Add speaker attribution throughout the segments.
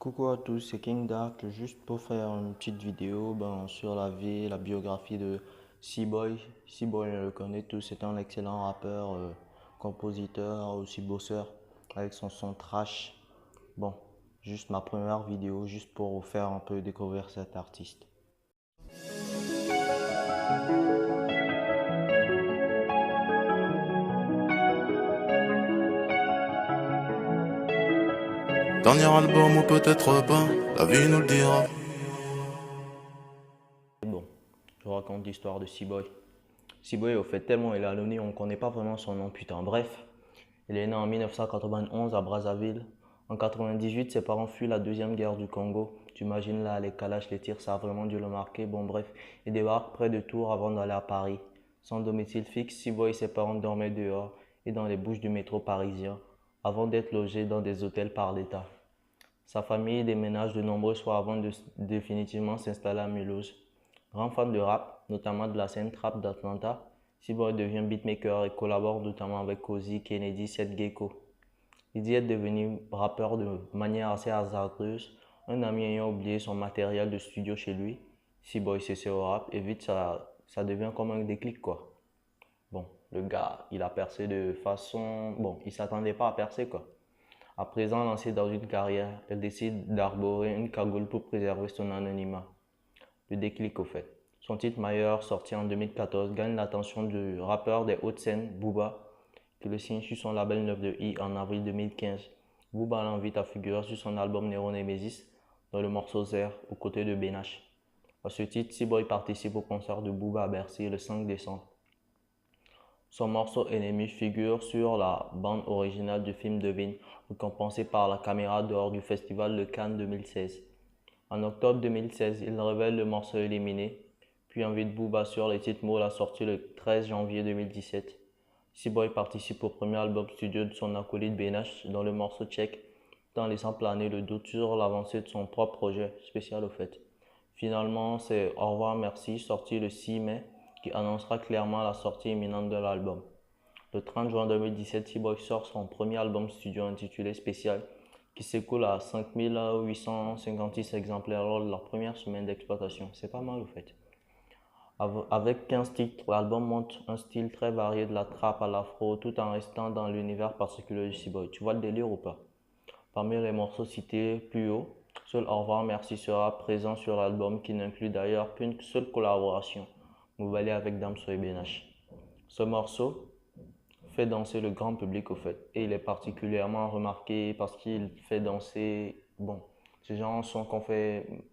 Speaker 1: Coucou à tous, c'est King Dark, juste pour faire une petite vidéo sur la vie, la biographie de C-Boy. C-Boy, on le connaît tous, c'est un excellent rappeur, compositeur, aussi bosseur, avec son son trash. Bon, juste ma première vidéo, juste pour vous faire un peu découvrir cet artiste.
Speaker 2: Dernier album ou peut-être pas, la vie nous le dira.
Speaker 1: Bon, je vous raconte l'histoire de C-Boy. C-Boy, au fait, tellement il est anonyme, on ne connaît pas vraiment son nom, putain. Bref, il est né en 1991 à Brazzaville. En 98, ses parents fuient la deuxième guerre du Congo. Tu imagines là, les calages, les tirs, ça a vraiment dû le marquer. Bon, bref, il débarque près de Tours avant d'aller à Paris. Sans domicile fixe, C-Boy et ses parents dormaient dehors et dans les bouches du métro parisien avant d'être logés dans des hôtels par l'État. Sa famille déménage de nombreuses fois avant de définitivement s'installer à Mulhouse. Grand fan de rap, notamment de la scène trap d'Atlanta, C-Boy devient beatmaker et collabore notamment avec Cozy, Kennedy, Seth Gecko. Il dit être devenu rappeur de manière assez hasardeuse, un ami ayant oublié son matériel de studio chez lui. C-Boy s'essaie au rap et vite ça devient comme un déclic quoi. Bon, le gars, il a percé de façon... Bon, il s'attendait pas à percer quoi. À présent lancé dans une carrière, elle décide d'arborer une cagoule pour préserver son anonymat. Le déclic au fait. Son titre Mailleur, sorti en 2014, gagne l'attention du rappeur des Hauts-de-Seine, Booba, qui le signe sur son label 9 de I en avril 2015. Booba l'invite à figurer sur son album Nero Nemesis dans le morceau Zer aux côtés de Benache. À ce titre, C-Boy participe au concert de Booba à Bercy le 5 décembre. Son morceau Ennemi figure sur la bande originale du film Devine, récompensé par la Caméra d'Or du Festival de Cannes 2016. En octobre 2016, il révèle le morceau éliminé, puis invite Booba sur les titres mots la sortie le 13 janvier 2017. C-Boy participe au premier album studio de son acolyte Benache dans le morceau Check, tout en laissant planer le doute sur l'avancée de son propre projet, spécial au fait. Finalement, c'est Au revoir merci, sorti le 6 mai, qui annoncera clairement la sortie imminente de l'album. Le 30 juin 2017, C-Boy sort son premier album studio intitulé Spécial, qui s'écoule à 5856 exemplaires lors de leur première semaine d'exploitation. C'est pas mal au fait. Avec 15 titres, l'album montre un style très varié de la trap à l'afro tout en restant dans l'univers particulier du C-Boy. Tu vois le délire ou pas? Parmi les morceaux cités plus haut, seul Au revoir merci sera présent sur l'album qui n'inclut d'ailleurs qu'une seule collaboration, Mouvalé avec Damso et Benache. Ce morceau fait danser le grand public au fait et il est particulièrement remarqué parce qu'il fait danser, bon, ce genre de son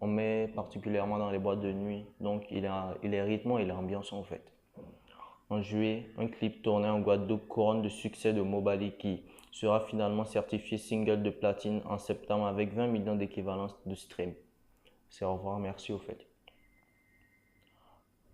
Speaker 1: on met particulièrement dans les boîtes de nuit, donc il est rythmé, il est ambiançant en fait. En juillet, un clip tourné en Guadeloupe couronne de succès de Mobali qui sera finalement certifié single de platine en septembre avec 20 millions d'équivalents de stream. C'est au revoir, merci au fait.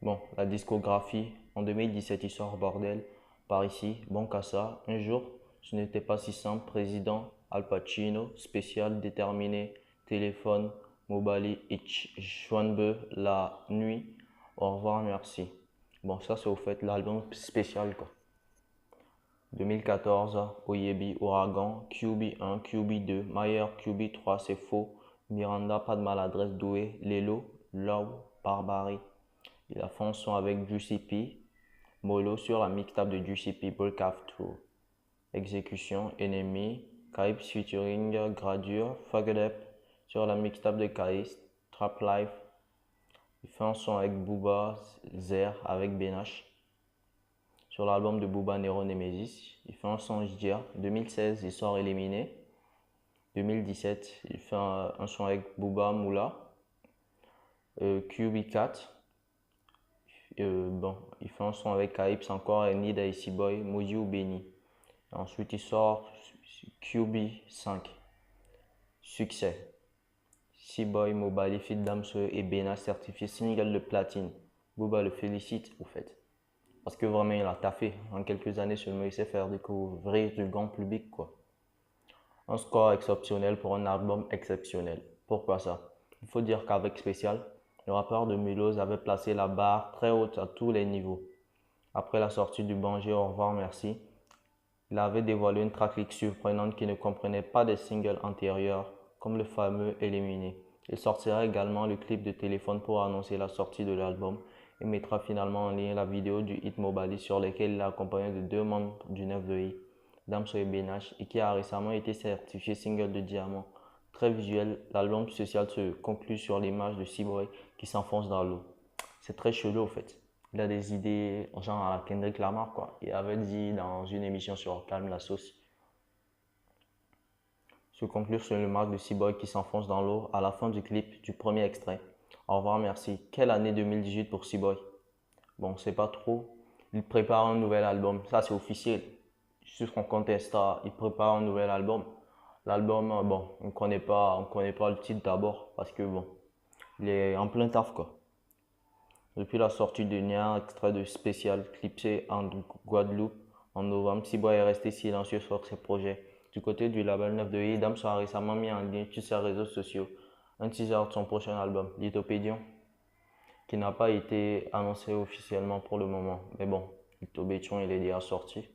Speaker 1: Bon, la discographie, en 2017, il sort Bordel, par ici, Bon Cassa, Un jour, ce n'était pas si simple, Président, Al Pacino, Spécial, Déterminé, Téléphone, Mobali, Itch, Schwanbe, La Nuit, Au revoir, merci. Bon, ça c'est au fait l'album spécial quoi. 2014, Oyebi, Ouragan, QB1, QB2, Mayer, QB3, c'est faux, Miranda, pas de maladresse, Doué, Lelo, Low, Barbarie. Il a fait un son avec Juicy P, Molo sur la mixtape de Juicy P, Broadcast Tour. Exécution, Ennemi, Kaïp featuring Gradure, Fucked Up sur la mixtape de Kaïs, Trap Life. Il fait un son avec Booba, Zer avec Benache. Sur l'album de Booba Nero Nemesis, il fait un son Jdia. 2016, il sort Éliminé. 2017, il fait un son avec Booba Moula. QB4. Bon, il fait un son avec Calypso encore et Nida Icy Boy, Moji ou Benny. Ensuite, il sort QB5. Succès. C-Boy, Mobali, Fit Damso et Bena certifié single de platine. Booba le félicite au fait. Parce que vraiment, il a taffé. En quelques années seulement, il sait faire découvrir du grand public quoi. Un score exceptionnel pour un album exceptionnel. Pourquoi ça? Il faut dire qu'avec Spécial, le rappeur de Mulhouse avait placé la barre très haute à tous les niveaux. Après la sortie du Banger Au revoir merci, il avait dévoilé une tracklist surprenante qui ne comprenait pas des singles antérieurs comme le fameux Éliminé. Il sortira également le clip de téléphone pour annoncer la sortie de l'album et mettra finalement en ligne la vidéo du hit Mobali sur lequel il est accompagné de deux membres du 9 de I, Damso et Benache, et qui a récemment été certifié single de diamant. Très visuel, l'album social se conclut sur l'image de C-Boy qui s'enfonce dans l'eau. C'est très chelou en fait. Il a des idées genre à la Kendrick Lamar quoi. Il avait dit dans une émission sur Calme la sauce. Se conclure sur l'image de C-Boy qui s'enfonce dans l'eau à la fin du clip du premier extrait. Au revoir, merci. Quelle année 2018 pour C-Boy? Bon, on sait pas trop. Il prépare un nouvel album. Ça, c'est officiel. Sur son compte Insta, il prépare un nouvel album. L'album, bon, on connaît pas le titre d'abord parce que bon, il est en plein taf quoi. Depuis la sortie de Nia, extrait de spécial clipsé en Guadeloupe en novembre, C-Boy est resté silencieux sur ses projets. Du côté du label 9 de I, Damso a récemment mis en ligne sur ses réseaux sociaux un teaser de son prochain album, Lithopédion, qui n'a pas été annoncé officiellement pour le moment. Mais bon, Lithopédion, il est déjà sorti.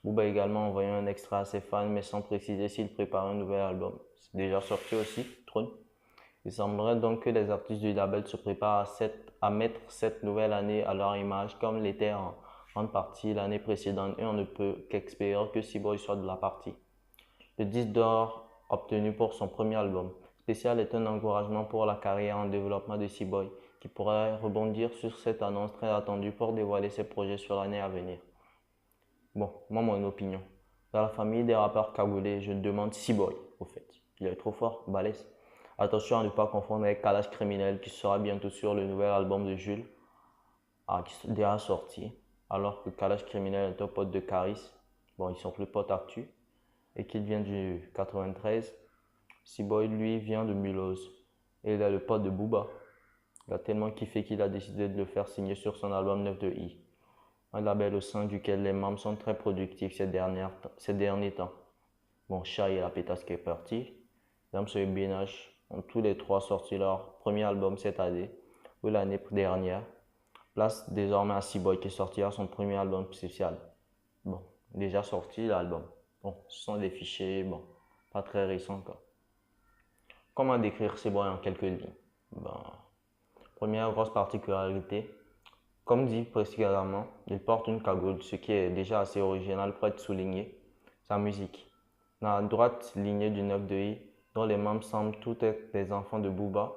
Speaker 1: Booba a également envoyé un extrait à ses fans, mais sans préciser s'il prépare un nouvel album. C'est déjà sorti aussi, Trône. Il semblerait donc que les artistes du label se préparent à mettre cette nouvelle année à leur image, comme l'était en grande partie l'année précédente, et on ne peut qu'espérer que C-Boy soit de la partie. Le disque d'or obtenu pour son premier album spécial est un encouragement pour la carrière en développement de C-Boy, qui pourrait rebondir sur cette annonce très attendue pour dévoiler ses projets sur l'année à venir. Bon, moi, mon opinion. Dans la famille des rappeurs cagoulés, je demande C-Boy, au fait. Il est trop fort, balèze. Attention à ne pas confondre avec Kalash Criminel, qui sera bientôt sur le nouvel album de Jules, qui est déjà sorti. Alors que Kalash Criminel est un pote de Caris. Bon, ils sont plus potes actu. Et qu'il vient du 93. C-Boy, lui, vient de Mulhouse. Et il est le pote de Booba. Il a tellement kiffé qu'il a décidé de le faire signer sur son album 9 de I. Un label au sein duquel les membres sont très productifs ces derniers temps. Bon, Shai et la pétasse qui est parti. Damso et Benache ont tous les trois sorti leur premier album cette année ou l'année dernière. Place désormais à C-Boy qui sortira son premier album spécial. Bon, déjà sorti l'album. Bon, ce sont des fichiers, bon, pas très récents quoi. Comment décrire C-Boy en quelques lignes? Ben, première grosse particularité, comme dit précédemment, il porte une cagoule, ce qui est déjà assez original pour être souligné. Sa musique. Dans la droite lignée du 9 de I, dont les membres semblent tous être des enfants de Booba,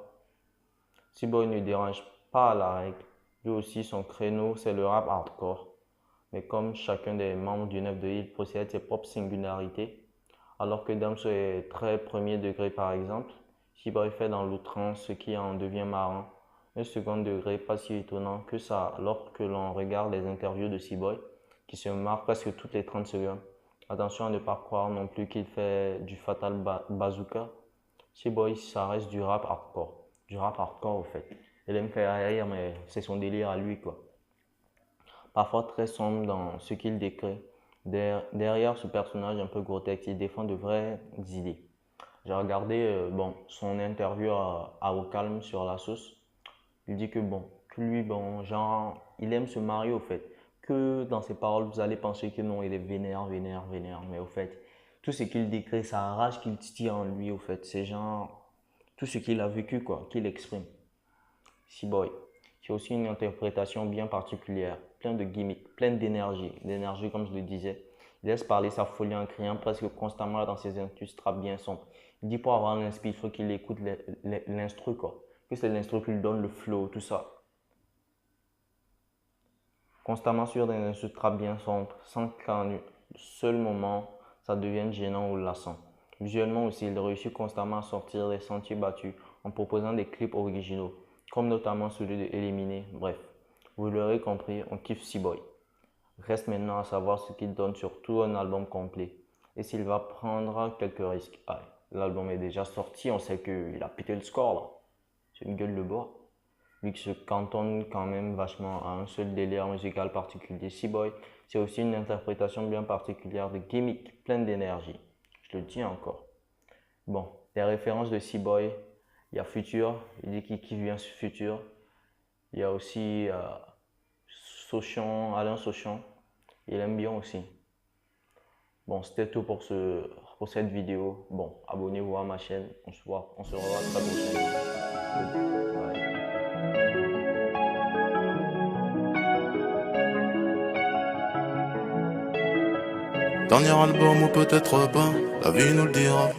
Speaker 1: C-Boy ne dérange pas à la règle. Lui aussi, son créneau, c'est le rap hardcore. Mais comme chacun des membres du 9 de I, il possède ses propres singularités, alors que Damso est très premier degré par exemple, C-Boy fait dans l'outrance ce qui en devient marrant. Un second degré, pas si étonnant que ça lorsque l'on regarde les interviews de C-Boy, qui se marrent presque toutes les 30 secondes. Attention à ne pas croire non plus qu'il fait du Fatal Bazooka. C-Boy, ça reste du rap hardcore. Du rap hardcore au fait. Il aime faire rire, mais c'est son délire à lui quoi. Parfois très sombre dans ce qu'il décrit. Derrière ce personnage un peu grotesque, il défend de vraies idées. J'ai regardé bon, son interview à Au Calme sur la sauce. Il dit que bon, que lui, bon, genre, il aime se marier au fait. Que dans ses paroles, vous allez penser que non, il est vénère, vénère, vénère. Mais au fait, tout ce qu'il décrit, ça arrache qu'il titille en lui au fait. C'est genre, tout ce qu'il a vécu quoi, qu'il exprime. C-Boy. C'est aussi une interprétation bien particulière, plein de gimmicks, pleine d'énergie comme je le disais. Il laisse parler sa folie en criant presque constamment dans ses instrus trap bien sombres. Il dit pour avoir l'instru, il faut qu'il écoute l'instru quoi. Que c'est l'instru qui lui donne le flow, tout ça. Constamment sur des instrus trap bien sombres, sans qu'en seul moment ça devienne gênant ou lassant. Visuellement aussi, il réussit constamment à sortir des sentiers battus en proposant des clips originaux, comme notamment celui de Éliminé. Bref, vous l'aurez compris, on kiffe C-Boy. Reste maintenant à savoir ce qu'il donne sur tout un album complet et s'il va prendre quelques risques. L'album est déjà sorti, on sait qu'il a pété le score là. C'est une gueule de bois. Lui qui se cantonne quand même vachement à un seul délire musical particulier. C-Boy, c'est aussi une interprétation bien particulière de gimmick, pleine d'énergie. Je le dis encore. Bon, les références de C-Boy, il y a Future, il dit qu'il kiffe bien Future. Il y a aussi Alain Sochon, il aime bien aussi. Bon, c'était tout pour pour cette vidéo. Bon, abonnez-vous à ma chaîne. On se revoit très prochainement. Ouais.
Speaker 2: Dernier album ou peut-être pas, la vie nous le dira.